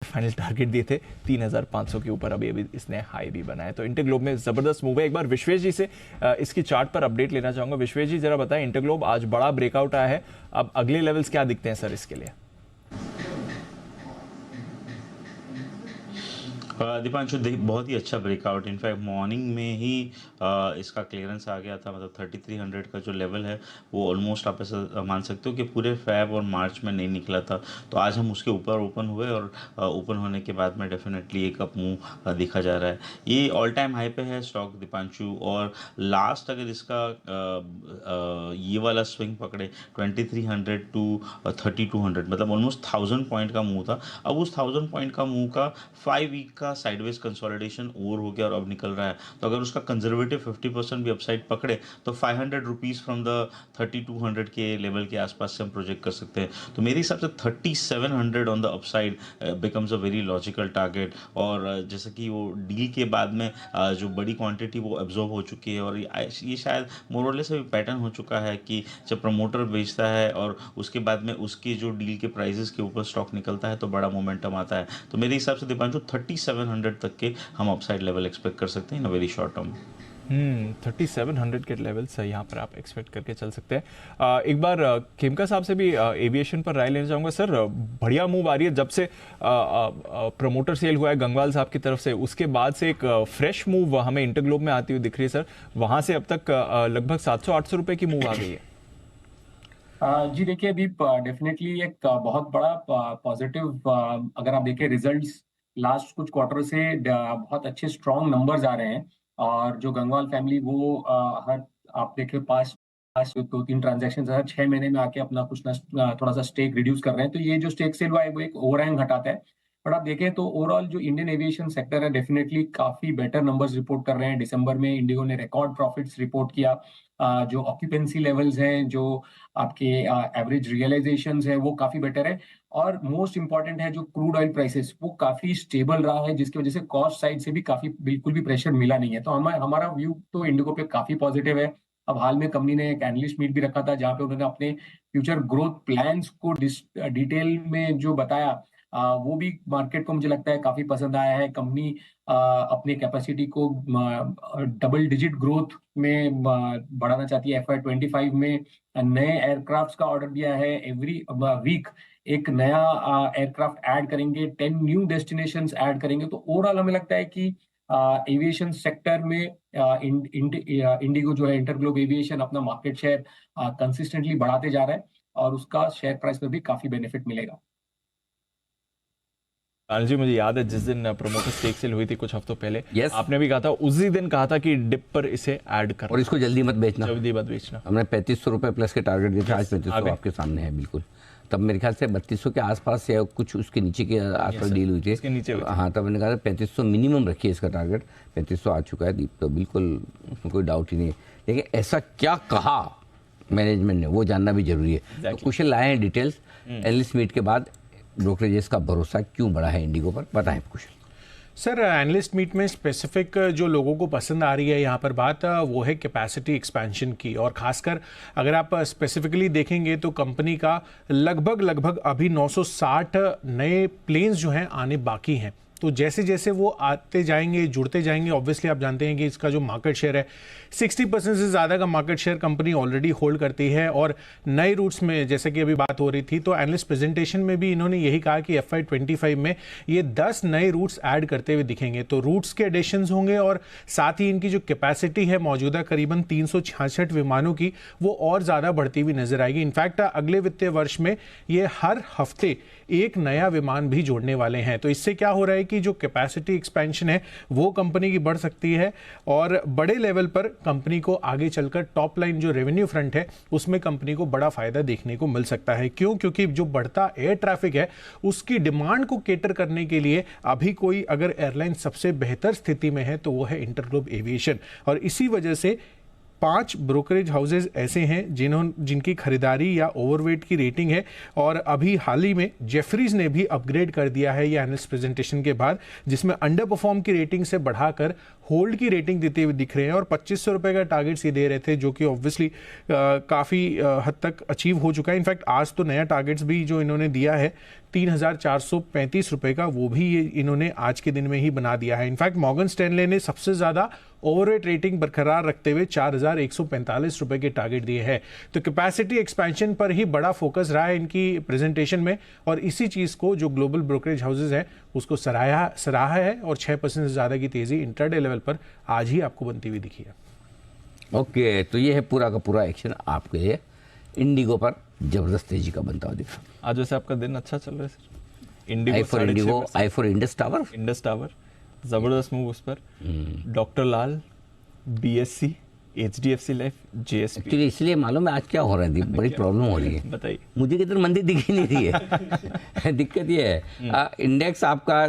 Final target दिए थे 3,500 के ऊपर, अभी इसने हाई भी बनाया। तो इंटरग्लोब में जबरदस्त मूव है। एक बार विश्वेश जी से इसकी चार्ट पर अपडेट लेना चाहूंगा। विश्वेश जी जरा बताएं, इंटरग्लोब आज बड़ा ब्रेकआउट आया है, अब अगले लेवल्स क्या दिखते हैं सर इसके लिए? दीपांशु, बहुत ही अच्छा ब्रेकआउट। इनफैक्ट मॉर्निंग में ही इसका क्लियरेंस आ गया था। मतलब 3300 का जो लेवल है वो ऑलमोस्ट आप ऐसा मान सकते हो कि पूरे फेब और मार्च में नहीं निकला था। तो आज हम उसके ऊपर ओपन हुए और ओपन होने के बाद में डेफिनेटली एक अप मूव दिखा जा रहा है। ये ऑल टाइम हाई पे है स्टॉक दीपांशु, और लास्ट अगर इसका ये वाला स्विंग पकड़े 2300 टू 3200, मतलब ऑलमोस्ट 1000 पॉइंट का मूव था। अब उस 1000 पॉइंट का मूव का 5 वीक का साइडवेज कंसोलिडेशन ओवर हो गया और अब निकल रहा है। तो अगर उसका कंजर्वेटिव 50% भी अपसाइड पकड़े तो 500 रुपीज़ फ्रॉम द 3200 के लेवल के आसपास से हम प्रोजेक्ट कर सकते हैं। तो मेरे हिसाब से 3700 on the upside becomes a very logical target. और जैसे कि वो डील के बाद में जो बड़ी क्वांटिटी वो एब्जॉर्ब हो चुकी है, और ये शायद मोरले से भी पैटर्न हो चुका है कि जब प्रमोटर बेचता है और उसके बाद में उसकी जो डील के प्राइसेस के ऊपर स्टॉक निकलता है तो बड़ा मोमेंटम आता है। तो मेरे हिसाब से दीपांशु 3700 तक के हम अपसाइड लेवल एक्सपेक्ट कर सकते हैं इन अ वेरी शॉर्ट टर्म। 3700 के लेवल्स यहाँ पर आप एक्सपेक्ट करके चल सकते हैं। एक बार खेमका साहब से भी एविएशन पर राय लेना चाहूँगा। सर, बढ़िया मूव आ रही है जब से प्रमोटर सेल हुआ है गंगवाल साहब की तरफ से, उसके बाद से एक फ्रेश मूव हमें इंटरग्लोब में आती हुई दिख रही है। सर, वहाँ से अब तक लगभग 700-800 रुपये की मूव आ गई है। जी देखिए, अभी डेफिनेटली एक बहुत बड़ा पॉजिटिव, अगर आप देखें रिजल्ट्स लास्ट कुछ क्वार्टर से बहुत अच्छे स्ट्रॉन्ग नंबर्स आ रहे हैं। और जो गंगवाल फैमिली वो हर आप देखें पास पास 2-3 ट्रांजेक्शन हर 6 महीने में आके अपना कुछ ना थोड़ा सा स्टेक रिड्यूस कर रहे हैं। तो ये जो स्टेक सेल हुआ है वो एक ओवरहैंग हटाता है। बट आप देखें तो ओवरऑल जो इंडियन एविएशन सेक्टर है डेफिनेटली काफी बेटर नंबर्स रिपोर्ट कर रहे हैं। दिसंबर में इंडिगो ने रिकॉर्ड प्रॉफिट्स रिपोर्ट किया। जो ऑक्यूपेंसी लेवल्स हैं, जो आपके एवरेज रियलाइजेशंस है वो काफी बेटर है। और मोस्ट इंपॉर्टेंट है जो क्रूड ऑयल प्राइसेस वो काफी स्टेबल रहा है, जिसकी वजह से कॉस्ट साइड से भी काफी बिल्कुल भी प्रेशर मिला नहीं है। तो हमारा व्यू तो इंडिगो पे काफी पॉजिटिव है। अब हाल में कंपनी ने एक एनालिस्ट मीट भी रखा था जहां पे उन्होंने अपने फ्यूचर ग्रोथ प्लान्स को डिटेल में जो बताया, वो भी मार्केट को मुझे लगता है काफी पसंद आया है। कंपनी अपने कैपेसिटी को डबल डिजिट ग्रोथ में बढ़ाना चाहती है। FY25 में नए एयरक्राफ्ट्स का ऑर्डर दिया है। एवरी वीक एक नया एयरक्राफ्ट ऐड करेंगे, 10 न्यू डेस्टिनेशंस ऐड करेंगे। तो ओवरऑल हमें लगता है कि एविएशन सेक्टर में इंडिगो जो है, इंटरग्लोब एविएशन, अपना मार्केट शेयर कंसिस्टेंटली बढ़ाते जा रहा है और उसका शेयर प्राइस में भी काफी बेनिफिट मिलेगा। जी, मुझे याद है जिस दिन प्रोमोटर स्टेक सेल हुई थी कुछ हफ्तों पहले, Yes. आपने भी कहा था, उसी दिन कहा था कि डिप पर इसे ऐड करना और इसको जल्दी मत बेचना। जल्दी मत बेचना। हमने 3500 रुपये प्लस के टारगेट दिए थे, आज आ 3500 गए। आपके सामने है बिल्कुल। तब मेरे ख्याल से 3200 के आसपास या कुछ उसके नीचे के आसपास डील हुई थी। उसके नीचे हुई थी। हाँ, तब मैंने कहा था 3500 मिनिमम रखिए इसका टारगेट। 3500 आ चुका है दीप, तो बिल्कुल उसमें कोई डाउट ही नहीं है। लेकिन ऐसा क्या कहा मैनेजमेंट ने वो जानना भी जरूरी है। तो कुछ लाए हैं डिटेल्स एनालिस्ट मीट के बाद। ब्रोकरेजेस का भरोसा क्यों बढ़ा है इंडिगो पर, बताएं कुछ। सर, एनालिस्ट मीट में स्पेसिफिक जो लोगों को पसंद आ रही है यहाँ पर बात, वो है कैपेसिटी एक्सपेंशन की। और खासकर अगर आप स्पेसिफिकली देखेंगे तो कंपनी का लगभग अभी 960 नए प्लेन्स जो हैं आने बाकी हैं। तो जैसे जैसे वो आते जाएंगे, जुड़ते जाएंगे, ऑब्वियसली आप जानते हैं कि इसका जो मार्केट शेयर है 60% से ज़्यादा का market share company already hold करती है। और नए रूट्स में जैसे कि अभी बात हो रही थी, तो एनालिस्ट प्रेजेंटेशन में भी इन्होंने यही कहा कि FY25 में ये 10 नए रूट्स ऐड करते हुए दिखेंगे। तो रूट्स के एडिशंस होंगे और साथ ही इनकी जो कैपेसिटी है मौजूदा करीबन 366 विमानों की, वो और ज़्यादा बढ़ती हुई नजर आएगी। इनफैक्ट अगले वित्तीय वर्ष में ये हर हफ्ते एक नया विमान भी जोड़ने वाले हैं। तो इससे क्या हो रहा है कि जो कैपेसिटी एक्सपेंशन है वो कंपनी की बढ़ सकती है और बड़े लेवल पर कंपनी को आगे चलकर टॉप लाइन जो रेवेन्यू फ्रंट है उसमें कंपनी को बड़ा फायदा देखने को मिल सकता है। क्यों? क्योंकि जो बढ़ता एयर ट्रैफिक है उसकी डिमांड को केटर करने के लिए अभी कोई अगर एयरलाइन सबसे बेहतर स्थिति में है तो वो है इंटरग्लोब एविएशन। और इसी वजह से 5 ब्रोकरेज हाउसेज ऐसे हैं जिनकी खरीदारी या ओवरवेट की रेटिंग है, और अभी हाल ही में जेफरीज ने भी अपग्रेड कर दिया है ये एनालिस्ट प्रेजेंटेशन के बाद, जिसमें अंडर परफॉर्म की रेटिंग से बढ़ाकर होल्ड की रेटिंग देते हुए दिख रहे हैं, और 2500 रुपए का टारगेट ये दे रहे थे, जो कि ऑब्वियसली काफ़ी हद तक अचीव हो चुका है। इनफैक्ट आज तो नया टारगेट्स भी जो इन्होंने दिया है 3435 रुपए का, वो भी ये इन्होंने आज के दिन में ही बना दिया है। इनफैक्ट मॉर्गन स्टैनले ने सबसे ज़्यादा ओवरवेट रेटिंग बरकरार रखते हुए 4145 रुपए के टारगेट दिए हैं। तो कैपेसिटी एक्सपेंशन पर ही बड़ा फोकस रहा है इनकी प्रेजेंटेशन में, और इसी चीज़ को जो ग्लोबल ब्रोकरेज हाउसेज हैं उसको सराहा है, और 6% से ज़्यादा की तेज़ी इंट्राडे लेवल पर आज ही आपको बनती हुई दिखी है। ओके, तो ये है पूरा का पूरा एक्शन आपके लिए इंडिगो पर जबरदस्त तेजी का बनता हुआ दिख रहा है। आज वैसे आपका दिन अच्छा चल रहा है sir? I for IndiGo, I for Indus Tower, Indus Tower जबरदस्त मूव उस पर, doctor Lal, BSC, HDFC life, JSP. Actually इसलिए मालूम है आज क्या हो रहा है, बड़ी प्रॉब्लम हो रही है। बताइए। मुझे किधर मंदी दिख ही नहीं रही है। दिक्कत ये है, इंडेक्स आपका